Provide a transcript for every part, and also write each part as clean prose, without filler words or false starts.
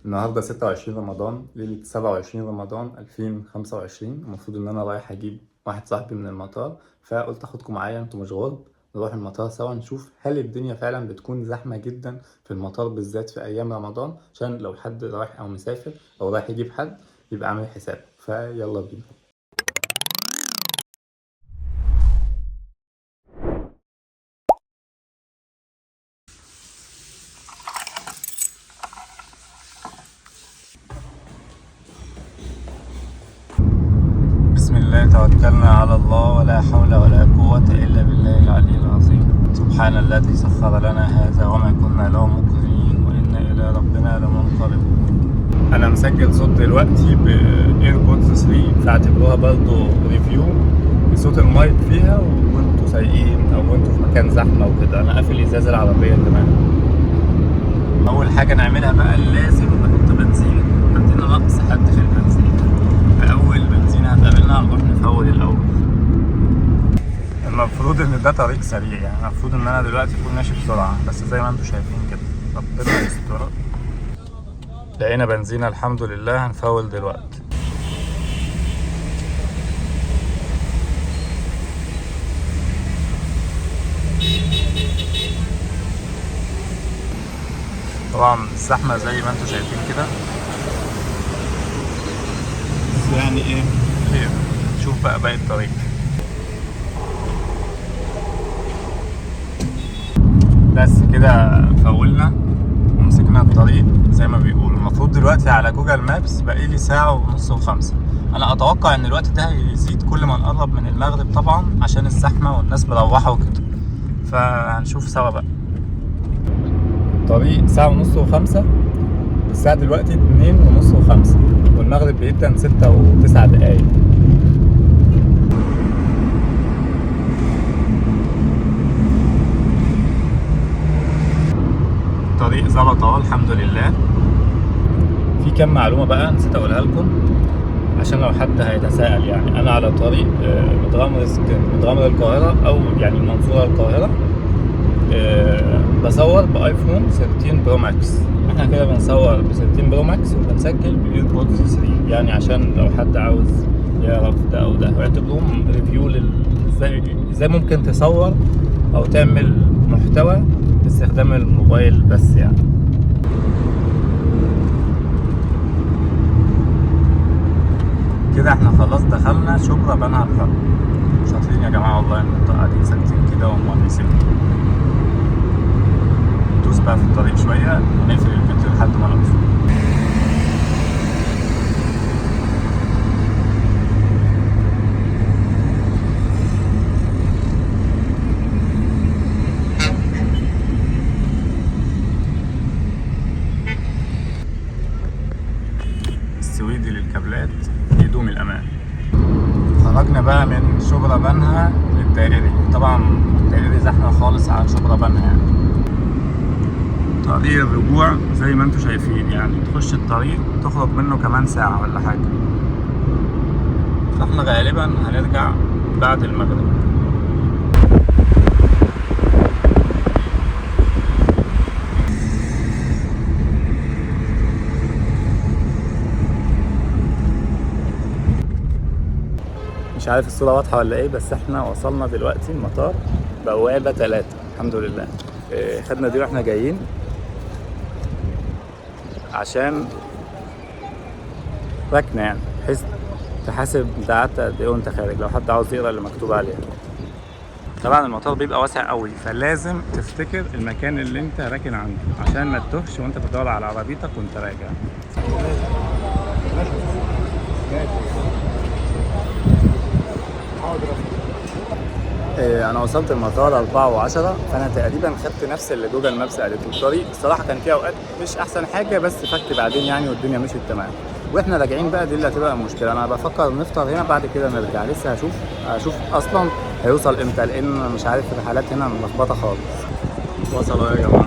النهارده 26 رمضان، ليلة 27 رمضان 2025. المفروض إن أنا رايح أجيب واحد صاحبي من المطار، فقلت أخدكم معايا، أنتوا مش غرب، نروح المطار سوا نشوف هل الدنيا فعلا بتكون زحمة جدا في المطار بالذات في أيام رمضان، عشان لو حد رايح أو مسافر أو رايح يجيب حد يبقى عامل حساب. فيلا بينا. بسم الله، توكلنا على الله، ولا حول ولا قوة إلا بالله العلي العظيم. سبحان الذي سخر لنا هذا وما كنا له مقرنين وإنا إلى ربنا لمنقلبون. أنا مسجل صوت دلوقتي بإيربودز 3، فاعتبروها برضه ريفيو بصوت المايك فيها وانتوا سايقين أو وانتوا في مكان زحمة وكده. أنا قافل إزاز العربية كمان. أول حاجة نعملها بقى لازم نحط بنزين، عندنا نقص حد في البنزين. فأول بنزينة هتقابلنا هنروح نفول الأول. المفروض إن ده طريق سريع، يعني المفروض إن أنا دلوقتي أكون ماشي بسرعة، بس زي ما انتوا شايفين كده ربنا يستر. لقينا بنزينة الحمد لله، هنفول دلوقتي. طبعا الزحمة زي ما انتوا شايفين كده، بس يعني ايه خير. نشوف بقى باقي الطريق. بس كده فولنا ومسكنا الطريق زي ما بيقولوا. المفروض دلوقتي على جوجل مابس بقيلي ساعة ونص و5. انا اتوقع ان الوقت ده هيزيد كل ما نقرب من المغرب طبعا، عشان الزحمة والناس مروحة وكده. فهنشوف سوا بقى. الطريق ساعة ونص و5، الساعة دلوقتي 2:30 و5، والمغرب بيبدأ 6:09. الطريق ظبط اهو الحمد لله. في كام معلومة بقى نسيت اقولها لكم عشان لو حد هيتساءل. يعني انا على طريق متغمر القاهرة، او يعني المنصورة القاهرة. بصور بايفون 13 برو ماكس. احنا كده بنصور ب 13 برو ماكس وبنسجل بايربودز 3، يعني عشان لو حد عاوز يعرف ده او ده. واعتبروهم ريفيو ازاي ممكن تصور او تعمل محتوى باستخدام الموبايل بس. يعني كده احنا خلاص دخلنا شبرا بنها الحر. شاطرين يا جماعة والله ان انتوا قاعدين ساكتين كده ومؤنسين. ندوس بقى في الطريق شوية ونقفل الفيديو لحد ما نوصل. السويدي للكابلات يدوم الأمان. خرجنا بقى من شبرا بنها للدائري. طبعا الدائري زحمة خالص عن شبرا بنها. يعني طريق الرجوع زي ما انتوا شايفين، يعني تخش الطريق تخرج منه كمان ساعة ولا حاجة. فاحنا غالبا هنرجع بعد المغرب. مش عارف الصورة واضحة ولا ايه، بس احنا وصلنا دلوقتي المطار بوابة 3 الحمد لله. خدنا دي واحنا جايين عشان ركنة، يعني بحيث تحاسب انت قعدت قد ايه وانت خارج، لو حد عاوز يقرا اللي مكتوب عليها. طبعا المطار بيبقى واسع قوي، فلازم تفتكر المكان اللي انت راكن عنده عشان ما تتوهش وانت بتدور على عربيتك وانت راجع. انا وصلت المطار 4:10، فانا تقريبا خدت نفس اللي جوجل مابس قالته. الطريق الصراحه كان فيه اوقات مش احسن حاجه، بس فكت بعدين يعني والدنيا مشيت تمام. واحنا راجعين بقى دي اللي هتبقى المشكله. انا بفكر نفطر هنا بعد كده نرجع. لسه هشوف اصلا هيوصل امتى، لان مش عارف الرحلات هنا ملخبطه خالص. وصلوا يا جماعه.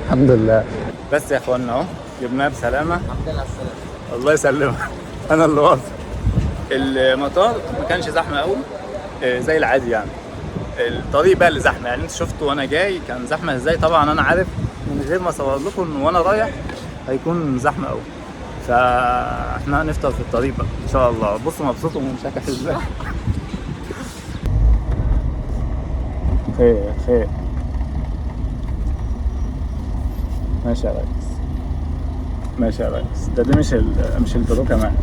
الحمد لله. بس يا اخوانا اهو جبناها بسلامه. الحمد لله على السلامه. الله يسلمك. انا اللي واصل. المطار ما كانش زحمه قوي زي العادي يعني. الطريق بقى اللي زحمه، يعني انت شفتوا وانا جاي كان زحمه ازاي. طبعا انا عارف من غير ما اصور لكم ان وانا رايح هيكون زحمه قوي، فاحنا هنفطر في الطريق بقى ان شاء الله. بصوا مبسوط ومنشكح ازاي. خير خير. ماشي يا ريس، ماشي يا ريس. ده مش البرو كمان.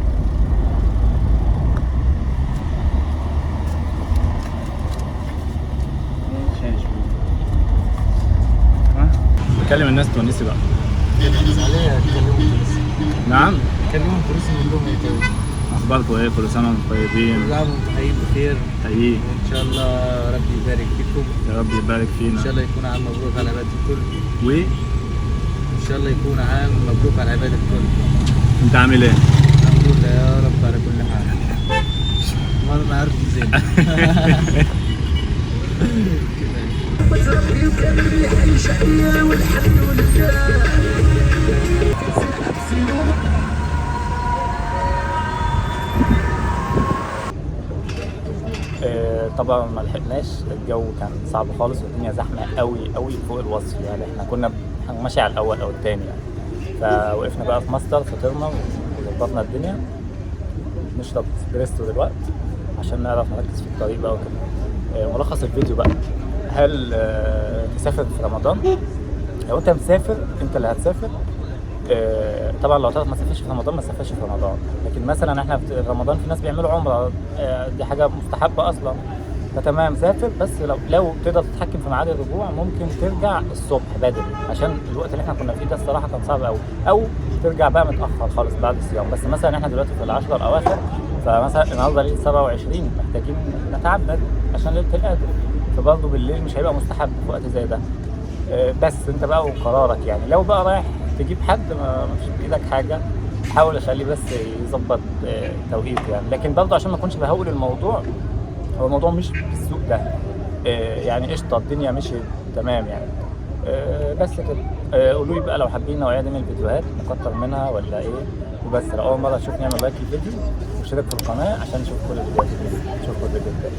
بكلم الناس تونسي بقى. عليها تكلموا تونسي. نعم. كلموا تونسي من لهم ايه طيب؟ اخباركم ايه؟ كل سنه وانتم طيبين. كل عام وانتم طيبين بخير. حقيقي. وان شاء الله ربي يبارك فيكم. يا رب يبارك فينا. ان شاء الله يكون عام مبروك على العباد الكل. ان شاء الله يكون عام مبروك على العباد الكل. انت عامل ايه؟ الحمد لله يا رب على كل حال. ما عرفت زين. طبعا ما لحقناش، الجو كان صعب خالص والدنيا زحمه قوي قوي فوق الوصف يعني. احنا كنا ماشي على الاول او الثاني يعني، فوقفنا بقى في ماستر فطرنا وظبطنا الدنيا. نشرب اسبريسو دلوقتي عشان نعرف نركز في الطريق بقى وكده. ملخص الفيديو بقى، هل تسافر في رمضان؟ لو انت مسافر انت اللي هتسافر. طبعا لو تعرف ما تسافرش في رمضان ما تسافرش في رمضان، لكن مثلا احنا في رمضان في ناس بيعملوا عمره، دي حاجه مستحبه اصلا، فتمام سافر. بس لو تقدر تتحكم في ميعاد الرجوع ممكن ترجع الصبح بدري، عشان الوقت اللي احنا كنا فيه ده الصراحه كان صعب قوي، او ترجع بقى متاخر خالص بعد الصيام. بس مثلا احنا دلوقتي في العشر الاواخر، فمثلا النهارده ليله 27 محتاجين نتعبد عشان ليله القدر، فبرضه بالليل مش هيبقى مستحب في وقت زي ده. بس انت بقى وقرارك يعني. لو بقى رايح تجيب حد ما فيش بايدك حاجه، حاول اخليه بس يظبط توقيت يعني. لكن برضه عشان ما اكونش بهول الموضوع، هو الموضوع مش بالسوق ده يعني قشطه الدنيا مشيت تمام يعني. بس كده. قولوا لي بقى لو حابين نوعيه دي من الفيديوهات نكتر منها ولا ايه. وبس لو اول مره تشوفني اعمل لايك للفيديو واشترك في القناه عشان نشوف كل الفيديوهات. نشوفكم الفيديو الجاي.